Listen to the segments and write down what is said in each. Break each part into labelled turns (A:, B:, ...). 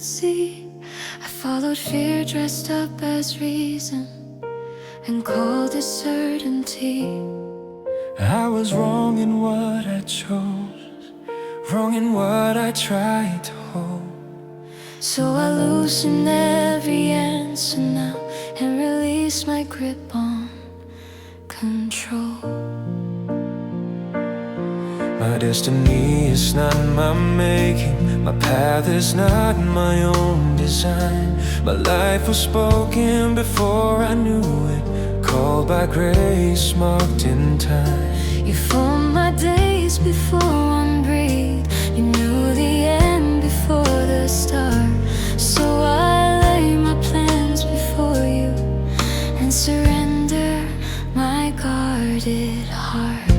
A: could see. I followed fear dressed up as reason and called it certainty.
B: I was wrong in what I chose, wrong in what I tried to hold.
A: So I loosened every answer now and released my grip on control.
B: My destiny is not my making, my path is not my own design. My life was spoken before I knew it, called by grace, marked in time.
A: You formed my days before one breathed. You knew the end before the start. So I lay my plans before you and surrender my guarded heart.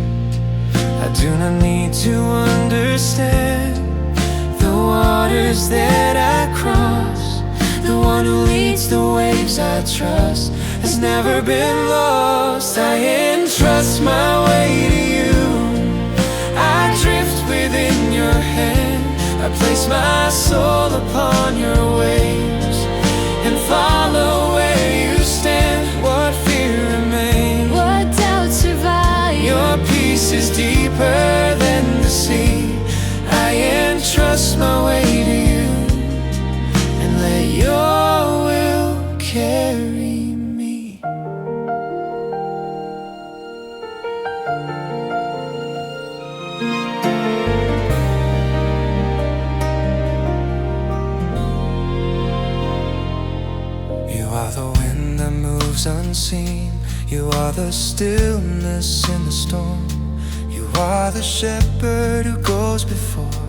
B: I do not need to understand the waters that I cross. The one who leads the waves I trust has never been lost. I entrust my way to you. I drift within your hand. I place my soul upon your waves and follow where you stand. What fear remains?
A: What doubt survive?
B: Your peace is deeper than the sea. I entrust my way to you and let your will carry me. You are the wind that moves unseen. You are the stillness in the storm. You are the shepherd who goes before.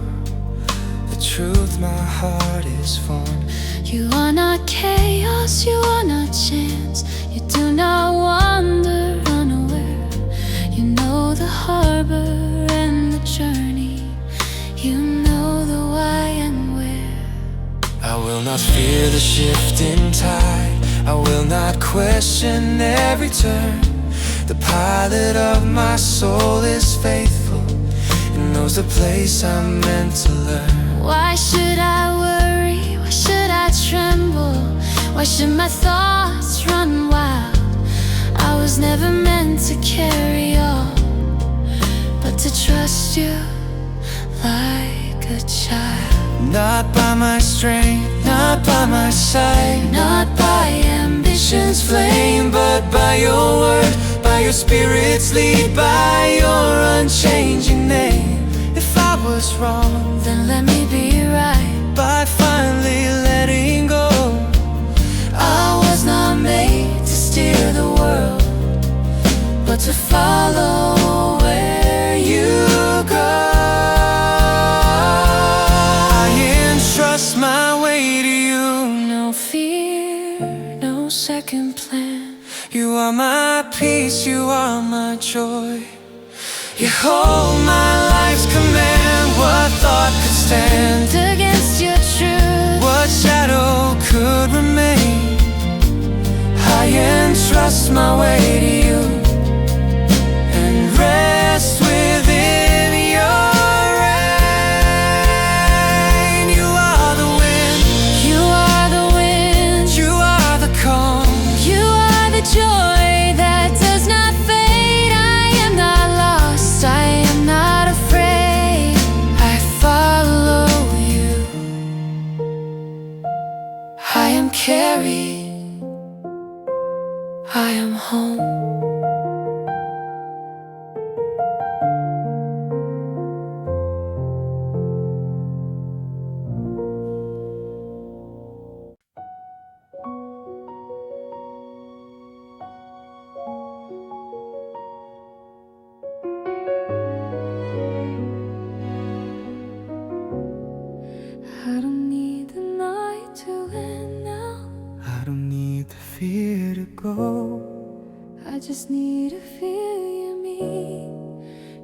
B: The truth my heart is formed.
A: You are not chaos, you are not chance. You do not wander unaware. You know the harbor and the journey. You know the why and where.
B: I will not fear the shifting tide. I will not question every turn. The pilot of my soul is faithful and knows the place I'm meant to learn.
A: Why should I worry? Why should I tremble? Why should my thoughts run wild? I was never meant to carry all, but to trust you like a child.
B: Not by my strength, not by my sight,
A: Not by ambition's
B: flame, but by your word, by your spirit's lead, by your unchanging name. If I was wrong,
A: then let me be right.
B: by finally letting go.
A: I was not made to steer the world, but to follow where you go.
B: I entrust my way to you.
A: No fear, no second plan.
B: You are my peace, you are my joy. You hold my life's command. What thought could stand
A: Against your truth,
B: what shadow could remain? I entrust my way to you and rest within your reign. You are the wind,
A: you are the wind,
B: you are the calm.
A: you are the joy that does not fade. I am not lost, I am not afraid. I follow you. I am carried, I am home. I don't need the night to end now.
B: I don't need the fear to go.
A: I just need to feel you, me.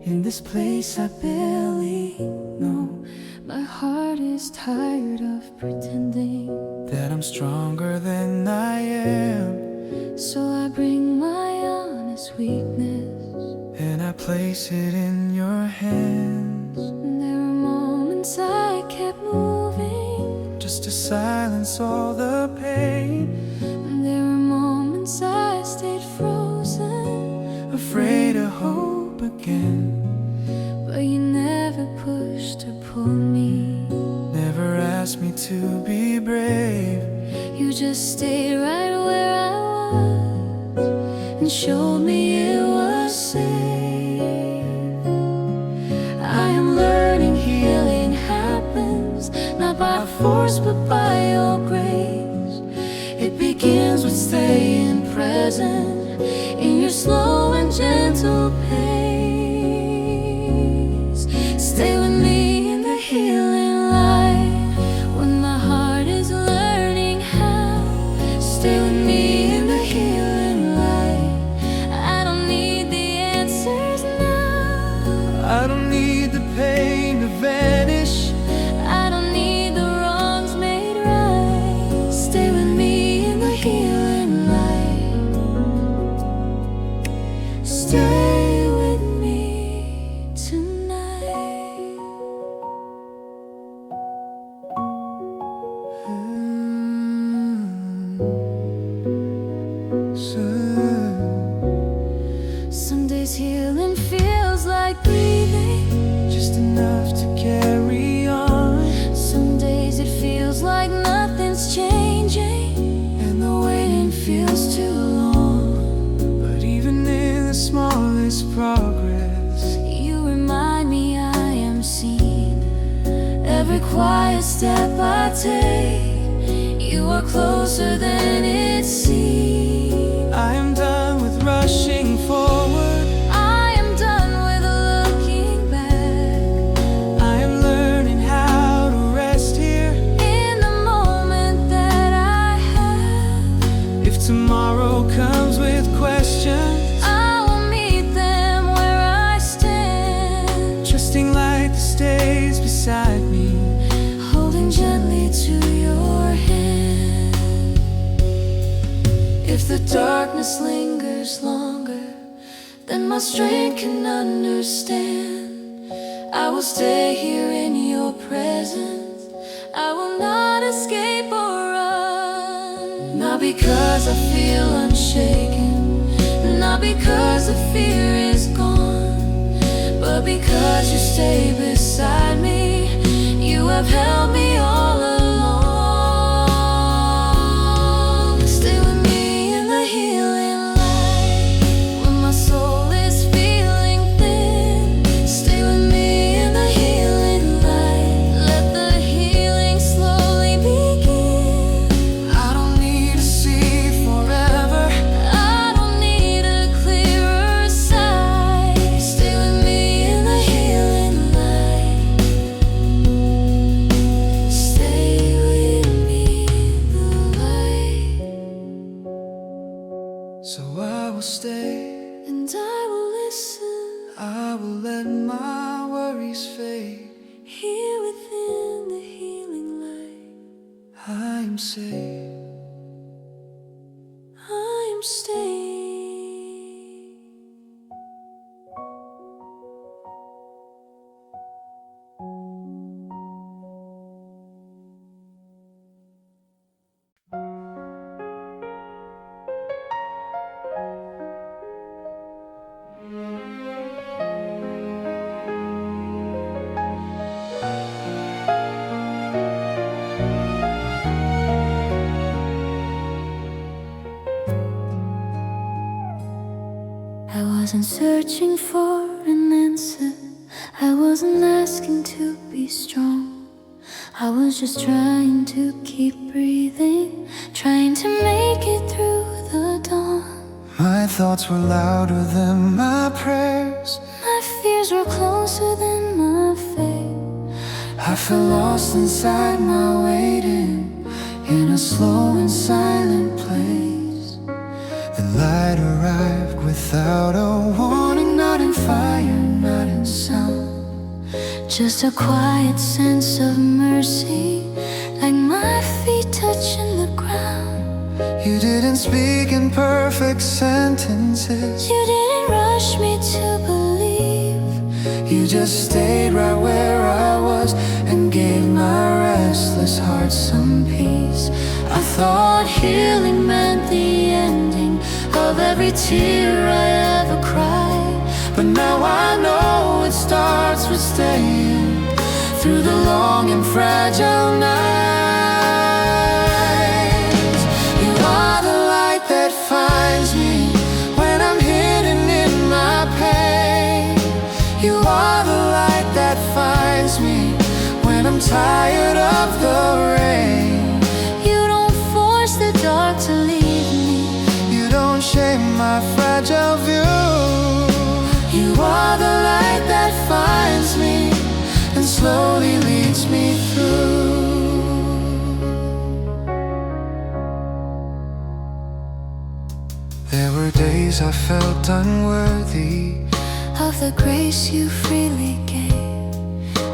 B: In this place I barely know
A: My heart is tired of pretending,
B: that I'm stronger than I am,
A: so I bring my honest weakness
B: and I place it in your hands.
A: There were moments I kept moving,
B: just to silence all the pain.
A: There were moments I stayed frozen,
B: Afraid to hope again,
A: but you never pushed or pulled me.
B: never asked me to be brave.
A: You just stayed right where I was and showed me it was safe. I am learning healing happens not by force but by your grace. It begins with staying present in your slow and gentle pace. Stay with me in the healing light when my heart is learning how. Stay with me in the healing light. I don't need the answers now.
B: I don't need the pain to vanish.
A: I don't need the wrongs made right. Stay with me in the healing light. Stay with me tonight. Some days healing feels like breathing,
B: Just enough to carry on,
A: some days it feels like nothing's changing,
B: and the waiting
A: feels too long.
B: But even in the smallest progress,
A: You remind me I am seen. Every quiet step I take, you are closer than it seems.
B: I am done with rushing forward.
A: I am done with looking back.
B: I am learning how to rest here.
A: In the moment that I have,
B: If tomorrow comes with questions,
A: I will meet them where I stand,
B: trusting light that stays beside me.
A: holding gently to your hand. If the darkness lingers longer than my strength can understand, I will stay here in your presence. I will not escape or run. Not because I feel unshaken, not because the fear is gone, but because you stay beside me. You have held me all along. Stay with me in the healing light when my soul is feeling thin. Stay with me in the healing light. Let the healing slowly begin.
B: I don't need to see forever.
A: I don't need a clearer sight. Stay with me in the healing light. Stay with me in the light.
B: So I will stay.
A: And I will listen
B: I will let my worries fade.
A: here within the healing light.
B: I am safe.
A: I am staying. I wasn't searching for an answer. I wasn't asking to be strong. I was just trying to keep breathing, trying to make it through the dawn.
B: My thoughts were louder than my prayers.
A: My fears were closer than my faith.
B: I felt lost inside my waiting, in a slow and silent place. The light arrived without a warning, not in fire, not in sound.
A: Just a quiet sense of mercy, like my feet touching the ground.
B: You didn't speak in perfect sentences.
A: You didn't rush me to believe.
B: You just stayed right where I was and gave my restless heart some
A: thought healing meant the ending of every tear I ever cried.
B: But now I know it starts with staying through the long and fragile nights. You are the light that finds me when I'm hidden in my pain. You are the light that finds me when I'm tired of the rain.
A: You don't force the dark to leave me.
B: You don't shame my fragile view. You are the light that finds me and slowly leads me through. There were days I felt unworthy
A: of the grace you freely gave.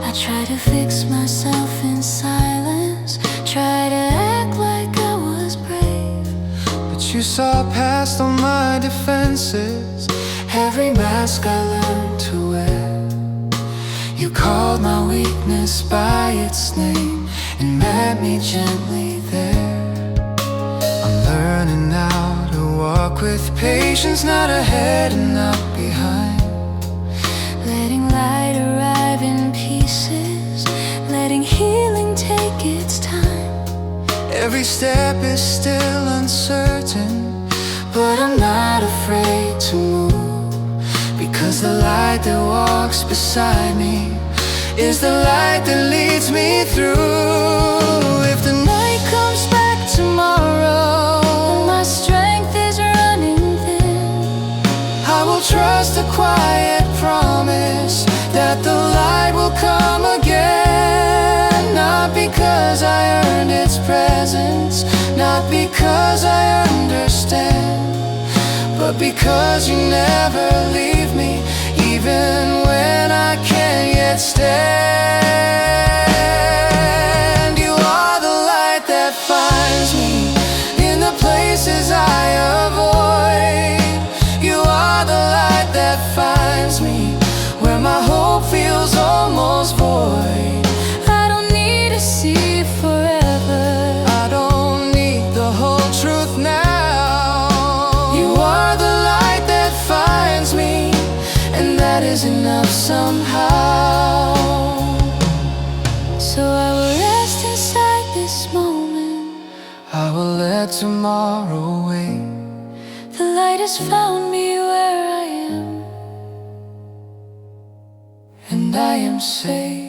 A: I try to fix myself in silence, try to act like I was brave.
B: but you saw past all my defenses, every mask I learned to wear. You called my weakness by its name and met me gently there. I'm learning now to walk with patience, not ahead and not behind.
A: Letting light arrive in pieces, letting healing take its time.
B: Every step is still uncertain, but I'm not afraid to move, because the light that walks beside me is the light that leads me through. If the night comes back tomorrow
A: And my strength is running thin,
B: I will trust a quiet promise that the light will come again. Not because I earned its presence, not because I understand, but because you never leave me, even when I can't yet stand. You are the light that finds me in the places I avoid. You are the light that finds me where my hope feels almost void.
A: I don't need to see forever,
B: I don't need the whole truth now. You are the light that finds me, and that is enough somehow.
A: so I will rest inside this moment.
B: I will let tomorrow wait.
A: The light has found me where I am,
B: And I am safe.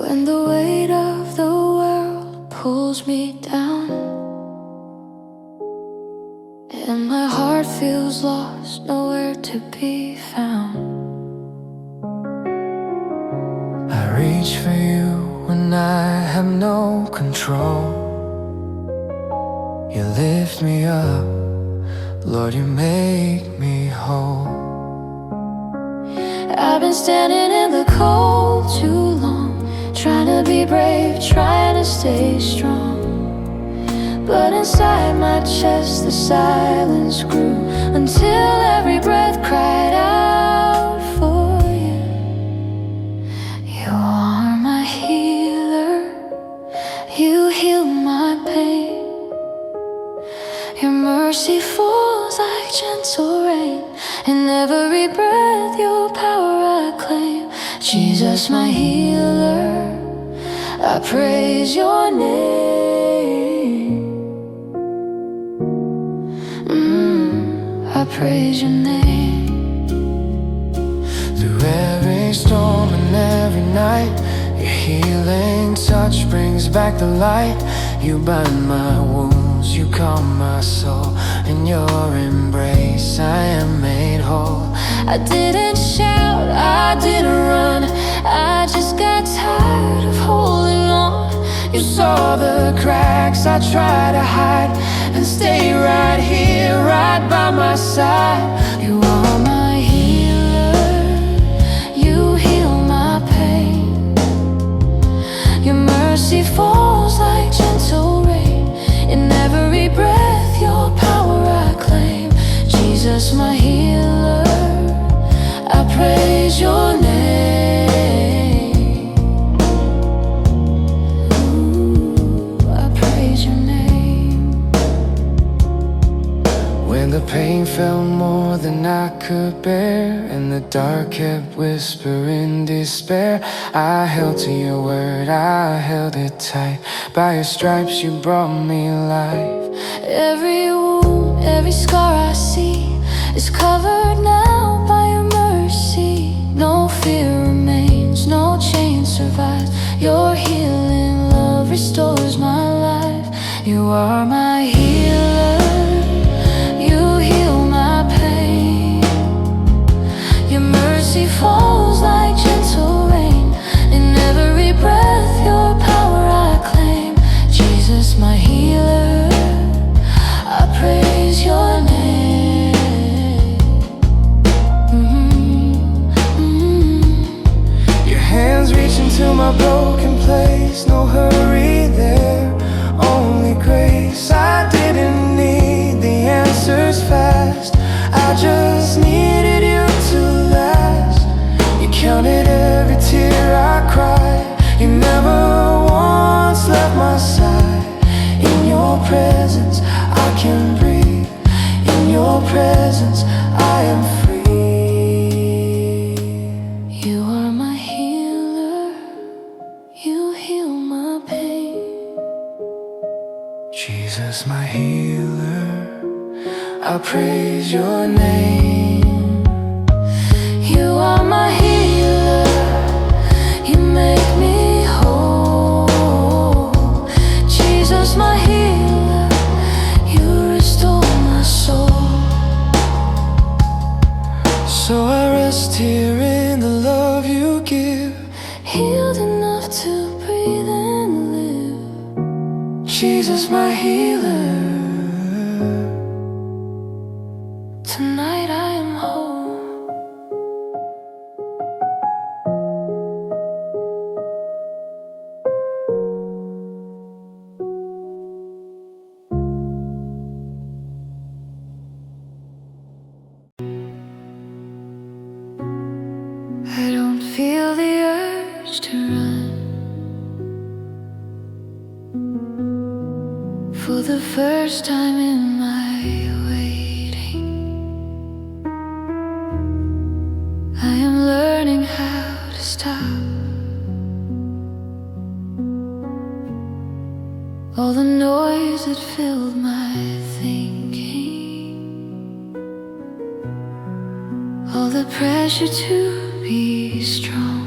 A: when the weight of the world pulls me down and my heart feels lost, nowhere to be found.
B: I reach for you when I have no control. You lift me up, Lord, you make me whole.
A: I've been standing in the cold too long, trying to be brave, trying to stay strong. But inside my chest the silence grew, until every breath cried out for you. You are my healer, you heal my pain. Your mercy falls like gentle rain, in every breath your power I claim. Jesus, my healer, I praise your name. I praise your name.
B: Through every storm and every night, your healing touch brings back the light. You bind my wounds wounds, you calm my soul. In your embrace I am made whole.
A: I didn't shout, I didn't run, I just got tired of holding on.
B: You saw the cracks I try to hide, and stay right here, right by my side.
A: You are my healer, you heal my pain. Your mercy falls like gentle rain. In every breath your power I claim. Jesus my healer, I praise your name. Ooh, I praise your name.
B: When the pain felt more than I could bear, and the dark kept whispering despair, I held to your word, I held it tight. By your stripes you brought me life.
A: Every wound, every scar I see is covered now by your mercy. No fear remains, no chain survives. Your healing love restores my life. You are my healer, you heal my pain. Your mercy falls like gentle rain. In every breath your power I claim. Jesus my healer, I praise your name.
B: Your hands reach into my broken place. No hurry there, only grace. I didn't need the answers fast, I just needed you to last. You counted every tear I cried. You never once left my side. In your presence I can breathe. In your presence I am free.
A: You are my healer, you heal my pain.
B: Jesus my healer, I praise your name.
A: You are my healer, you make me whole. Jesus my healer, you restore my soul.
B: So I rest here in the love you give,
A: Healed enough to breathe and live.
B: Jesus my healer.
A: Tonight I am whole. I don't feel the urge to run. For the first time in my waiting, I am learning how to stop. All the noise that filled my thinking, all the pressure to be strong,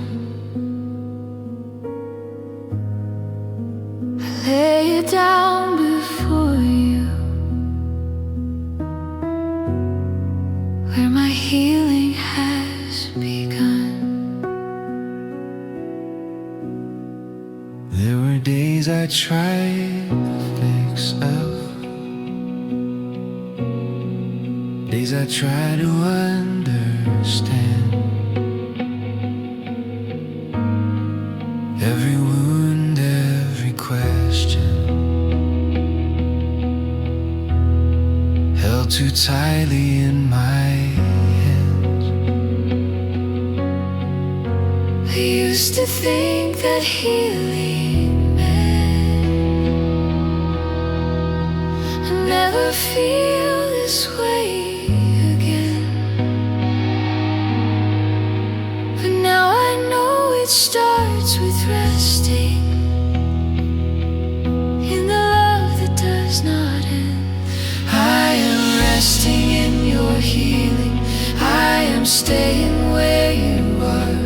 A: I lay it down before you, where my healing has begun.
B: There were days I tried to fix up, days I tried to understand. Every wound, every question, held too tightly in my hands.
A: I used to think that healing meant I'd never feel this way again. But now I know it starts with resting in the love that does not end. I am resting in your healing. I am staying where you are,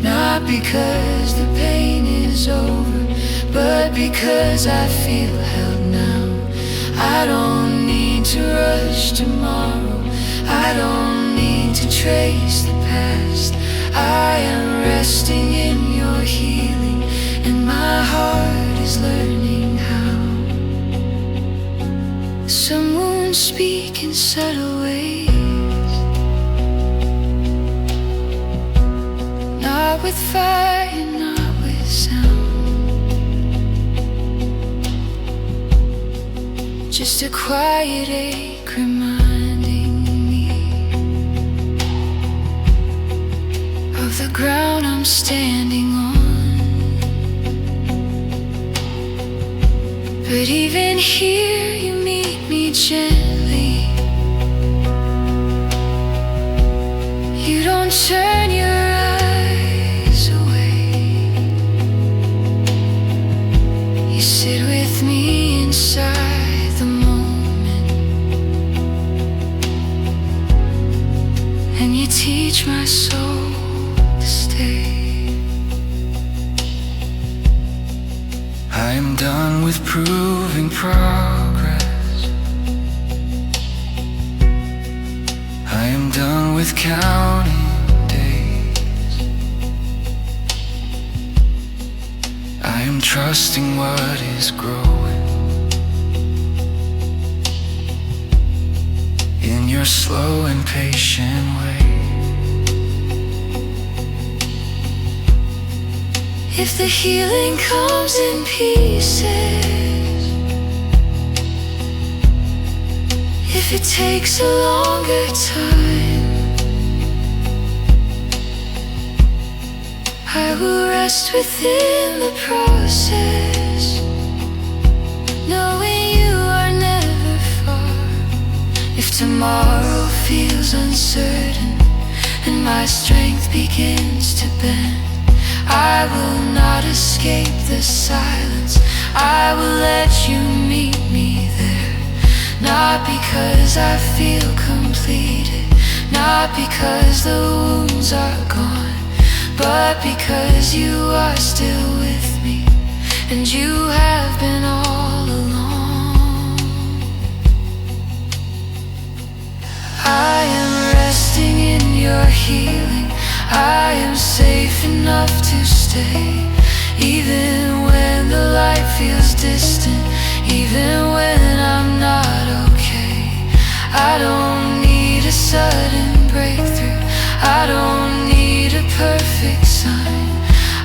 A: not because the pain is over, but because I feel held now.
B: I don't need to rush tomorrow. I don't need to trace the past. I am resting in your healing, and my heart is learning how. Some wounds speak in subtle ways, not with fire, not with sound, just a quiet ache reminding me of the ground I'm standing on. But even here you meet me gently. You don't turn your eyes away. You sit with me inside the moment, and you teach my soul to stay. I am done with proving progress. I am done with counting days. I am trusting what is growing in your slow and patient way. If the healing comes in pieces, if it takes a longer time, I will rest within the process, knowing you are never far. If tomorrow feels uncertain and my strength begins to bend, I will not escape the silence. I will let you meet me there. Not because I feel completed, not because the wounds are gone, but because you are still with me, and you have been all along. I am resting in your healing. I am safe enough to stay, even when the light feels distant, even when I'm not okay. I don't need a sudden breakthrough, I don't need a perfect sign.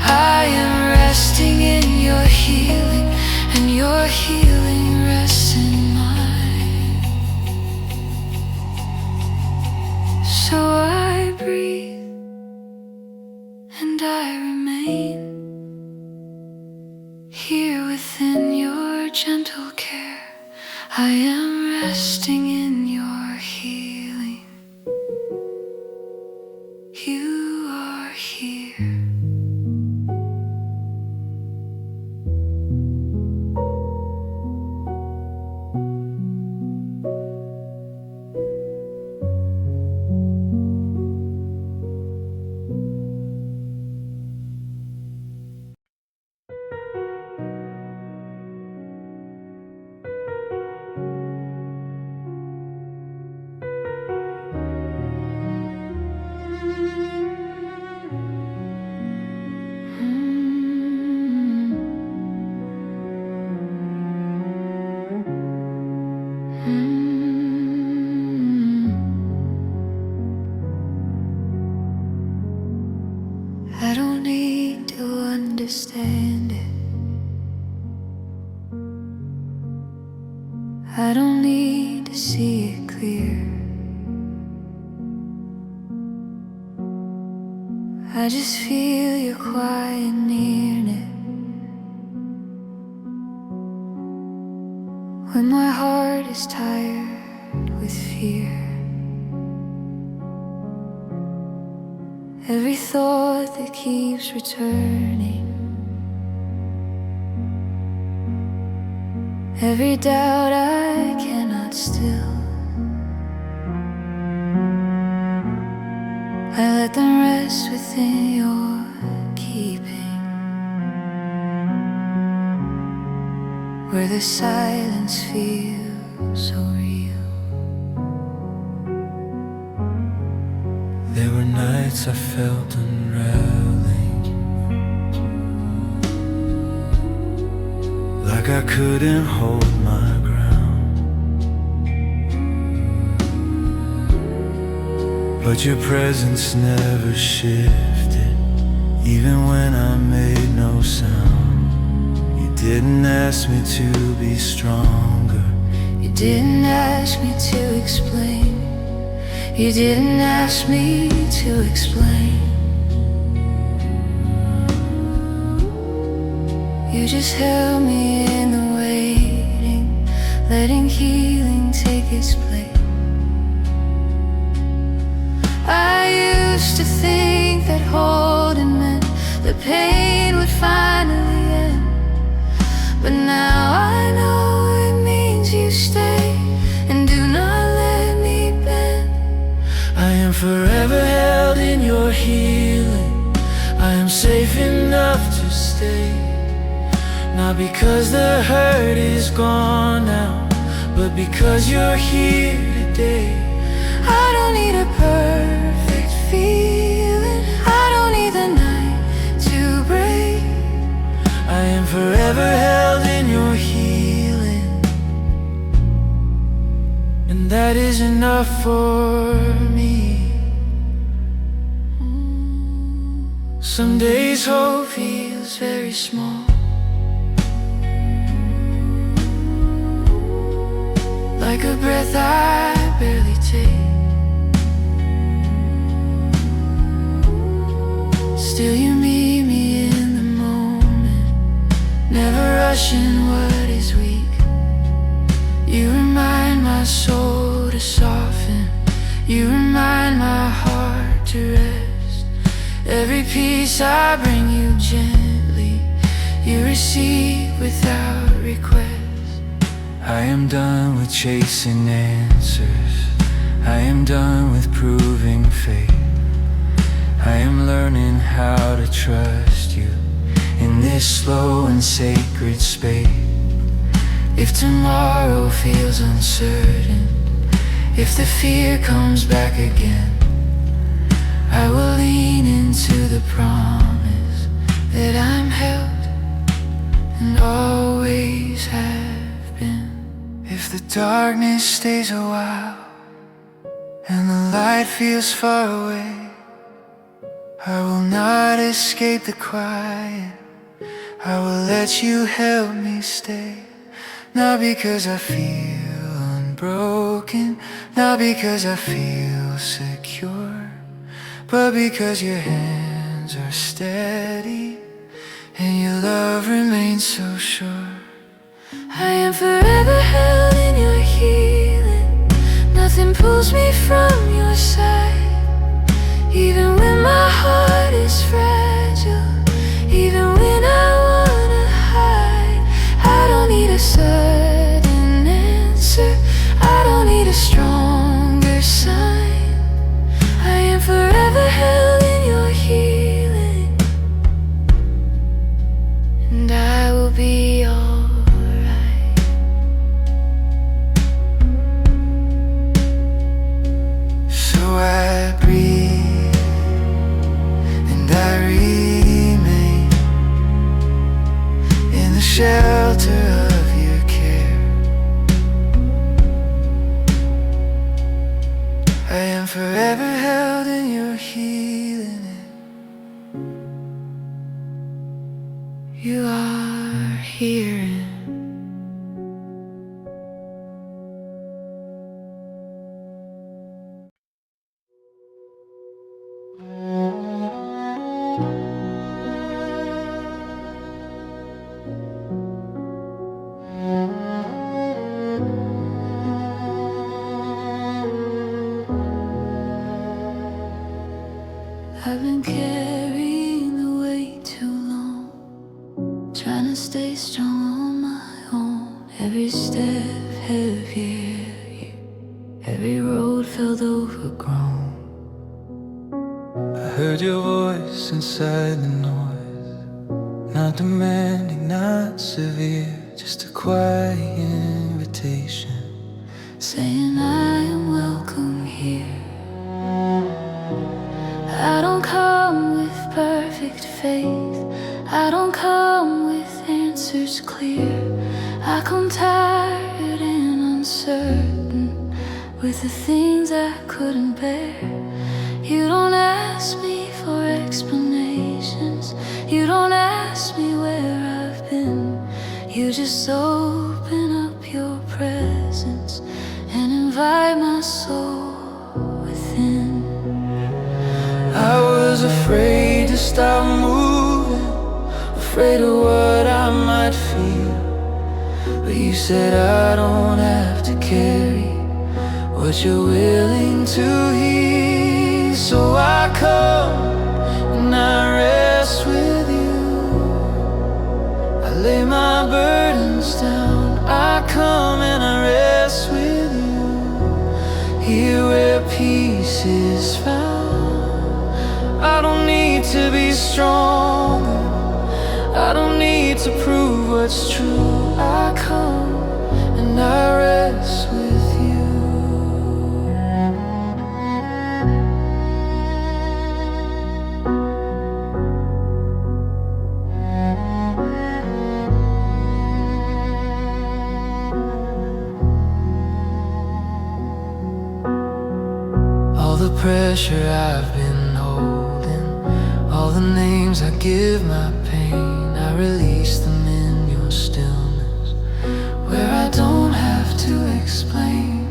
B: I am resting in your healing, and your healing rests in mine. So I breathe, and I remain here within your gentle care. I am resting in your healing. You are here. I don't need to understand it. I don't need to see it clear. I just feel your quiet nearness when my heart is tired with fear. Every thought that keeps returning, every doubt I cannot still, I let them rest within your keeping, where the silence feels
A: so real.
B: There were nights I felt unraveling, like I couldn't hold my ground. But your presence never shifted, even when I made no sound. You didn't ask me to be stronger.
A: You didn't ask me to explain. You didn't ask me to explain. You just held me in the waiting, letting healing take its place. I used to think that holding meant the pain would finally end, but now I know it means you stay and do not let me bend.
B: I am forever held in your healing. I am safe enough to stay, not because the hurt is gone now, but because you're here today.
A: I don't need a perfect feeling, I don't need the night to break.
B: I am forever held in your healing, and that is enough for me. Some days hope feels very small, like a breath I barely take. Still you meet me in the moment, never rushing what is weak. You remind my soul to soften, you remind my heart to rest. Every piece I bring you gently, you receive without request. I am done with chasing answers, I am done with proving faith. I am learning how to trust you in this slow and sacred space. If tomorrow feels uncertain, if the fear comes back again, I will lean into the promise that I'm held and always have been. If the darkness stays a while and the light feels far away, I will not escape the quiet, I will let you help me stay. Not because I feel unbroken, not because I feel secure, but because your hands are steady and your love remains so sure.
A: I am forever held in your healing, nothing pulls me from your side. Even when my heart is fragile, even when I wanna hide, I don't need a sudden answer, I don't need a stronger sign. I am forever held in your healing, and I will be alright.
B: So I breathe, I remain in the shelter of your care. I am forever held in your healing. You are here.
A: I've been carrying the weight too long, trying to stay strong on my own. Every step heavier, every road felt overgrown.
B: I heard your voice inside the noise, not demanding, not severe, just a quiet invitation
A: saying I am welcome here. I don't come with perfect faith, I don't come with answers clear. I come tired and uncertain, with the things I couldn't bear. You don't ask me for explanations, you don't ask me where I've been. You just open up your presence and invite my soul within.
B: I was afraid to stop moving, afraid of what I might feel. But you said I don't have to carry what you're willing to heal. So I come and I rest with you, I lay my burdens down. I come and I rest with you, here where peace is found. I don't need to be stronger, I don't need to prove what's true. I come and I rest with you. All the pressure I've been holding, all the names I give my pain, I release them in your stillness, where I don't have to explain.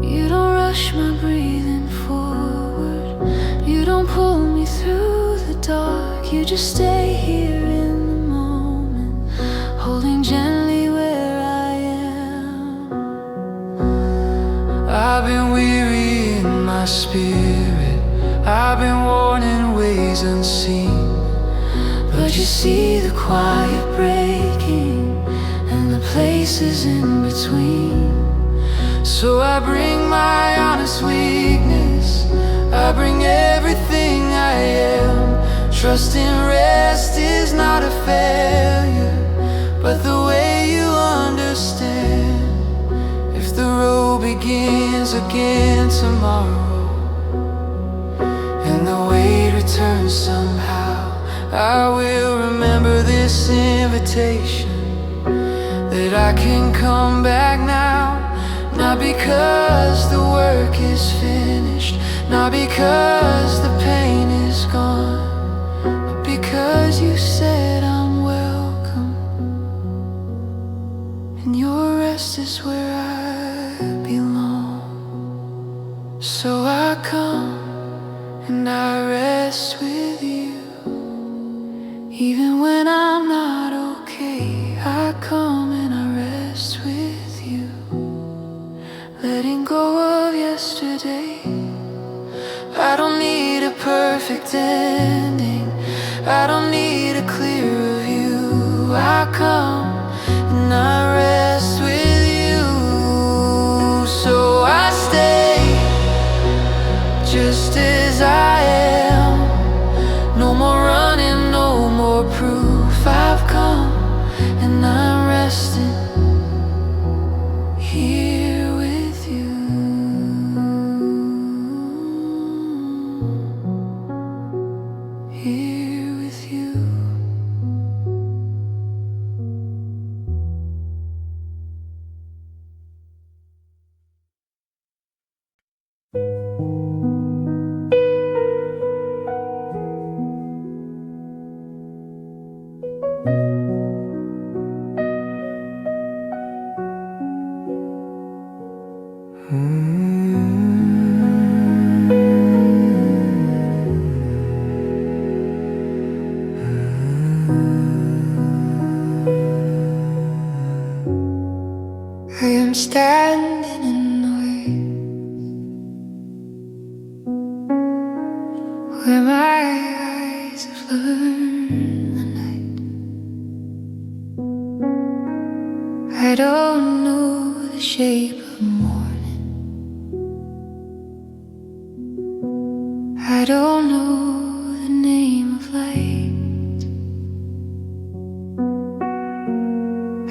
A: You don't rush my breathing forward, you don't pull me through the dark. You just stay here in the moment, holding gently where I am.
B: I've been weary in my spirit, I've been worn in ways unseen,
A: but you see the quiet breaking and the places in between.
B: So I bring my honest weakness, I bring everything I am, trusting rest is not a failure, but the way you understand. If the road begins again tomorrow and the weight returns somehow, I will remember this invitation, that I can come back now. Not because the work is finished, not because the pain is gone, but because you said I'm welcome, and your rest is where I belong. So I come and I rest with you, even when I'm not okay. I come and I rest with you, letting go of yesterday. I don't need a perfect ending, I don't need a clear view. I come and I rest with you. So I stay just as I am, no more running, no more proof. I've come and I'm resting here with you. Here with you. I am standing in the way where my eyes have learned the night. I don't know the shape of morning, I don't know the name of light.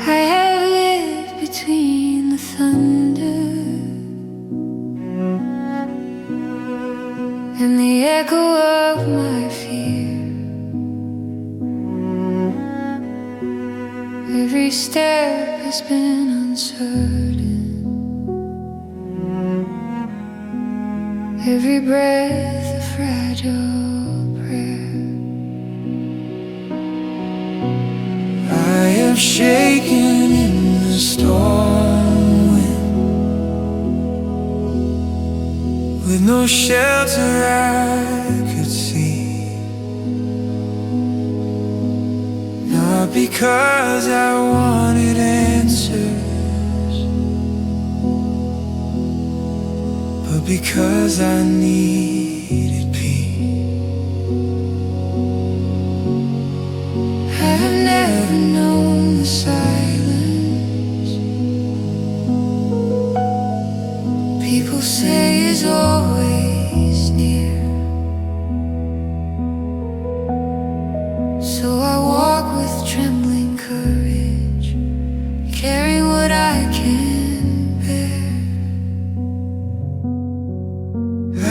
B: I have lived between the thunder
A: step has been uncertain. Every breath a fragile prayer.
B: I have shaken in the storm wind, with no shelter I could see. Not because I wanted answers, but because I needed peace.
A: I have never known the silence people say is always near. So I walk with trembling courage, carrying what I can bear.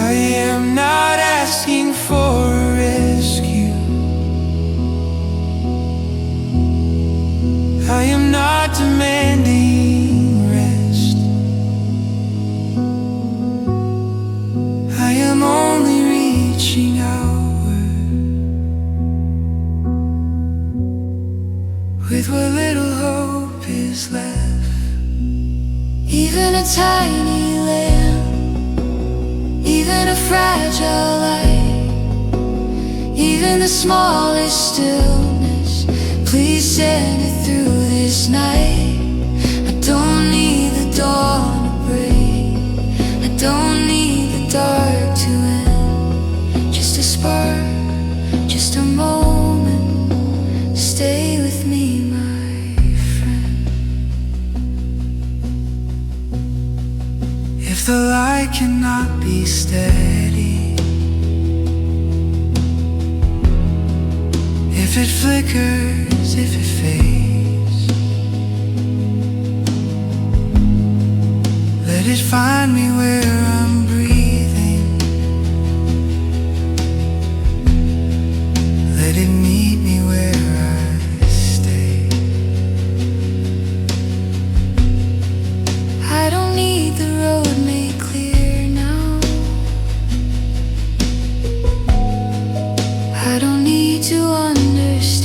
B: I am not asking for a rescue. I am not demanding rest. I am only reaching outward with what little hope is left.
A: Even a tiny lamb, even a fragile light, even the smallest stillness, please send it through this night. I don't need the dawn to break, I don't need the dark to end. Just a spark, just a moment, stay with me, my friend.
B: If the light cannot be steady, if it flickers, if it fades, let it find me where I'm breathing. Let it meet me where I stay.
A: I don't need the road made clear now. I don't need to understand.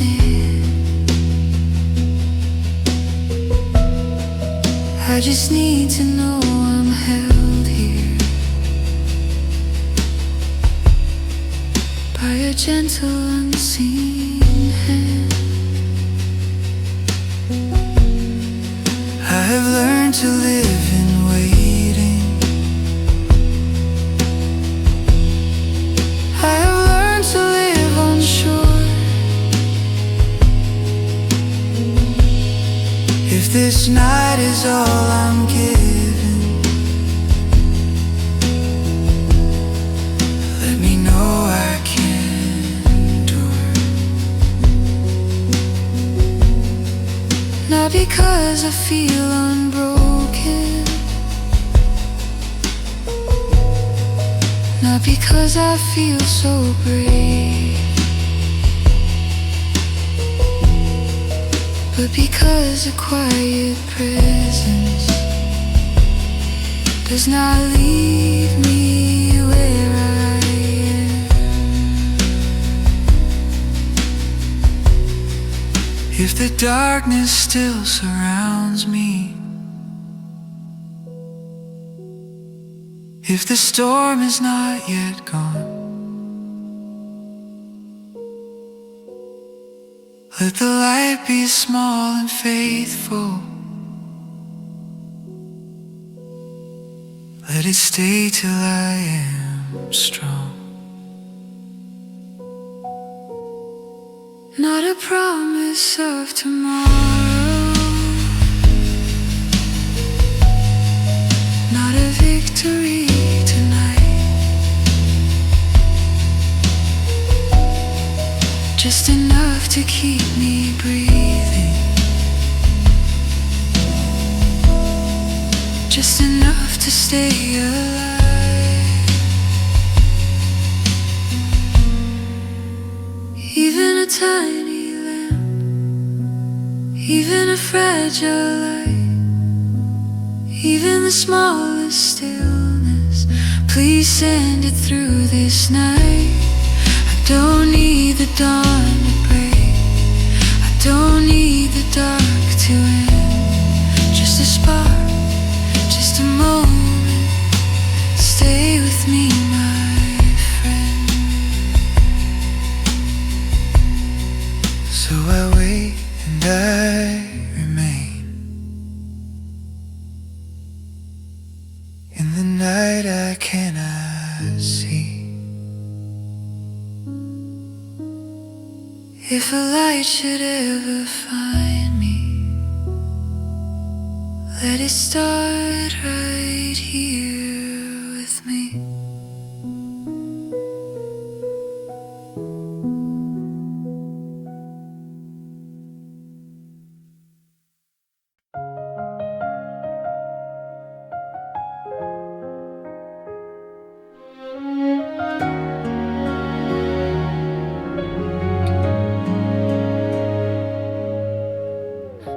A: I just need to know I'm held here by a gentle unseen hand.
B: I have learned to live in waiting.
A: I have learned to live unsure.
B: If this night is all I'm given, let me know I can endure.
A: Not because I feel unbroken, not because I feel so brave, but because a quiet presence does not leave me where I am.
B: If the darkness still surrounds me, if the storm is not yet gone, let the light be small and faithful. Let it stay till I am strong.
A: Not a promise of tomorrow, not a victory tonight, just enough to keep me breathing, just enough to stay alive. Even a tiny lamp, Even a fragile light, even the smallest stillness, please send it through this night. I don't need the dawn to break, I don't need the dark to end. Just a spark, just a moment, stay with me, my friend. So I wait and I remain. In the night I cannot see. If a light should ever find me, let it start right here with me.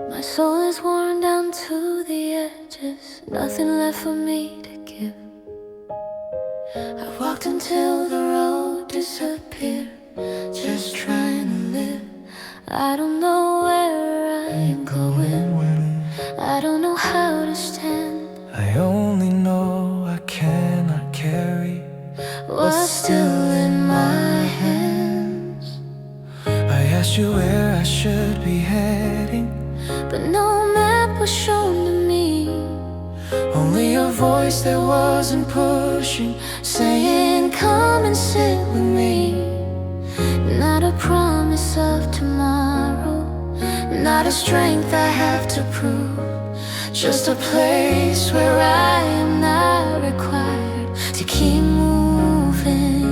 A: My soul is worn down to the edges, nothing left for me to give. I walked until the road disappeared, just trying to live. I don't know where I'm going, I don't know how to stand.
B: I only know I cannot carry
A: What's still in my hands?
B: I asked you where I should be heading,
A: but no map was shown to me.
B: only a voice that wasn't pushing,
A: saying come and sit with me. Not a promise of tomorrow, not a strength I have to prove, just a place where I am not required to keep moving.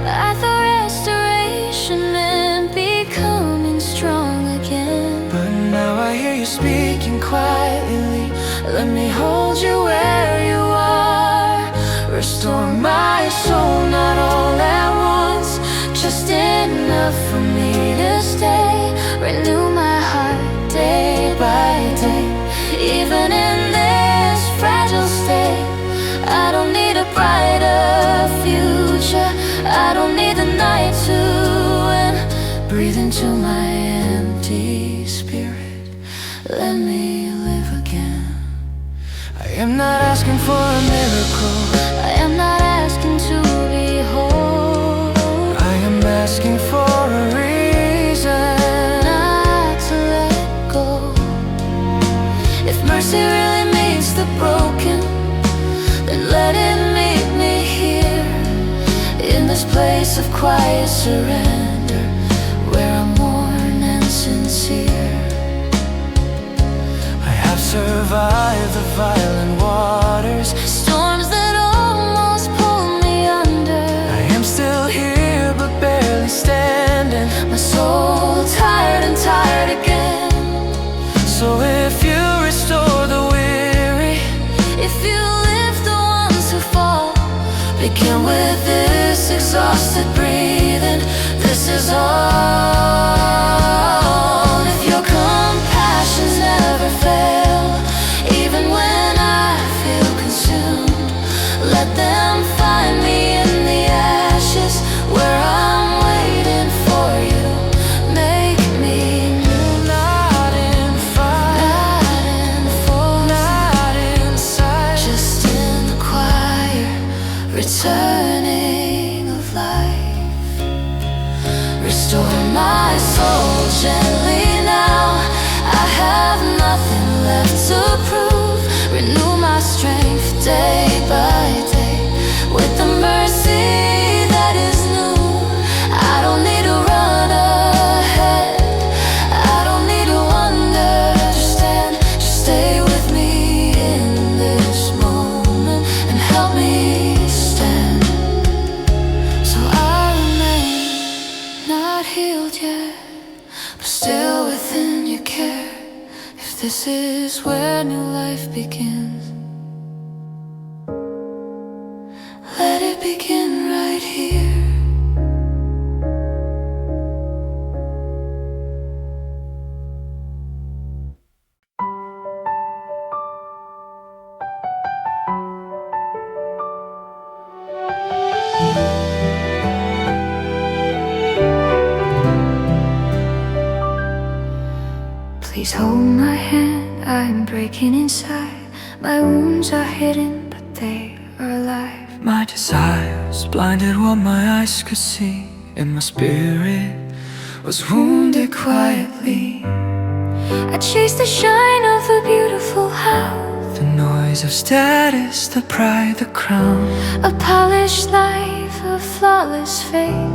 A: I thought restoration meant becoming strong again,
B: but now I hear you speaking quietly. Let me hold you where you are. Restore my soul, not all at once, just enough for me to stay. Renew my heart day by day, even in this fragile state. I don't need a brighter future, I don't need the night to end. Breathe into my empty spirit, let me live again. I am not asking for a miracle,
A: I am not asking to be whole,
B: I am asking for a reason
A: not to let go. If mercy really meets the broken, then let it meet me here, in this place of quiet surrender, where I'm worn and sincere.
B: I have survived the violent waters,
A: Storms that almost pulled me under.
B: I am still here but barely standing,
A: My soul tired and tired again.
B: so if you restore the weary,
A: If you lift the ones who fall, begin with this exhausted breathing. This is all. If your compassions never fail, even when I feel consumed, let them find me in the ashes, where I'm waiting for you. Make me new,
B: not in fire,
A: not in force,
B: not inside.
A: just in the quiet returning of life. Restore my soul gently now, I have nothing left to prove. Renew my strength day by day, with the mercy that is new. I don't need to run ahead, I don't need to understand. Just stay with me in this moment and help me stand. So I remain, not healed yet, but still within your care. If this is where new life begins, let it begin right here. Please hold my hand, I'm breaking inside. My wounds are hidden, but they are alive.
B: My desires blinded what my eyes could see, and my spirit was wounded quietly.
A: I chased the shine of a beautiful house,
B: The noise of status, the pride, the crown,
A: a polished life, a flawless fate,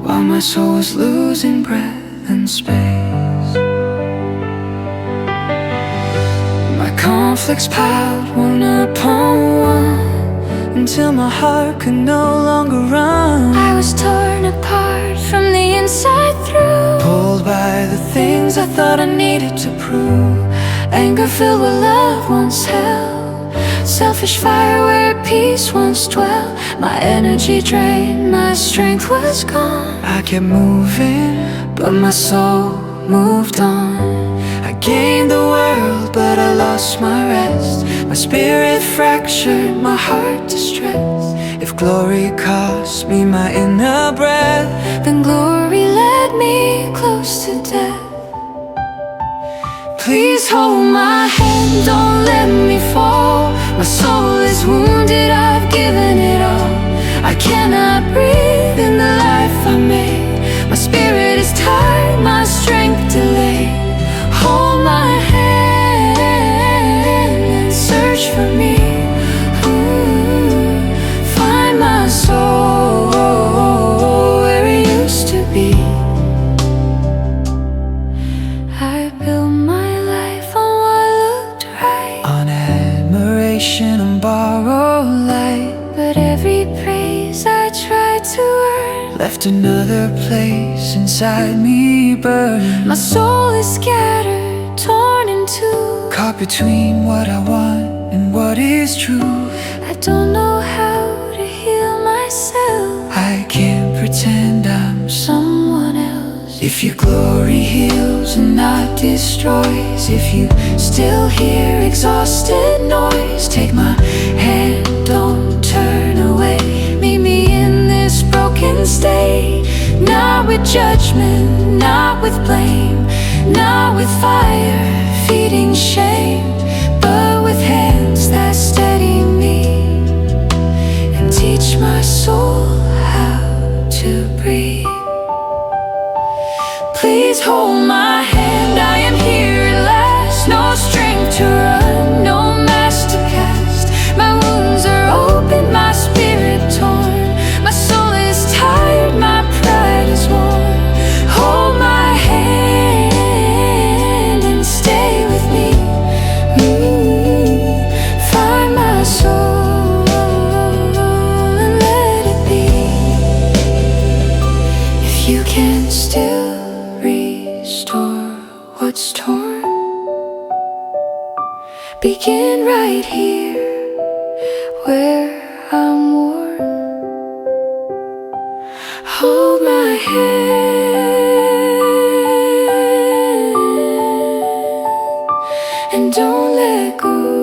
B: while my soul was losing breath and space. My conflicts piled one upon one, until my heart could no longer run.
A: I was torn apart from the inside through,
B: Pulled by the things I thought I needed to prove.
A: anger filled what love once held, selfish fire where peace once dwelt. My energy drained, my strength was gone.
B: I kept moving, but my soul moved on. I gained the world, but I lost my rest. My spirit fractured, my heart distressed. If glory cost me my inner breath,
A: Then glory led me close to death.
B: please hold my hand, don't let me fall.
A: My soul is wounded, I've given it all.
B: I cannot breathe in the life I made.
A: My spirit is tired, my strength delayed.
B: Hold my hand
A: And search for me.
B: find my soul where it used to be.
A: I built my life on what looked right,
B: On admiration and borrowed light,
A: but every praise I tried to earn
B: left another place inside me burn.
A: my soul is scattered, torn in two.
B: Caught between what I want and what is true.
A: I don't know how to heal myself.
B: I can't pretend I'm
A: Someone else.
B: If your glory heals and not destroys, if you still hear exhausted noise, take my hand, don't turn away.
A: Meet me in this broken state,
B: Not with judgment, not with blame,
A: not with fire feeding shame,
B: but with hands that steady me
A: and teach my soul how to breathe.
B: Please hold my hand, I am here at last. No strength to run, no mask to cast.
A: My wounds are open, my spirit torn.
B: My soul is tired, my pride is worn.
A: Hold my hand and stay with me.
B: Find my soul
A: And let it be.
B: if you can still restore what's torn.
A: Begin right here where I'm worn.
B: Hold my hand
A: And don't let go.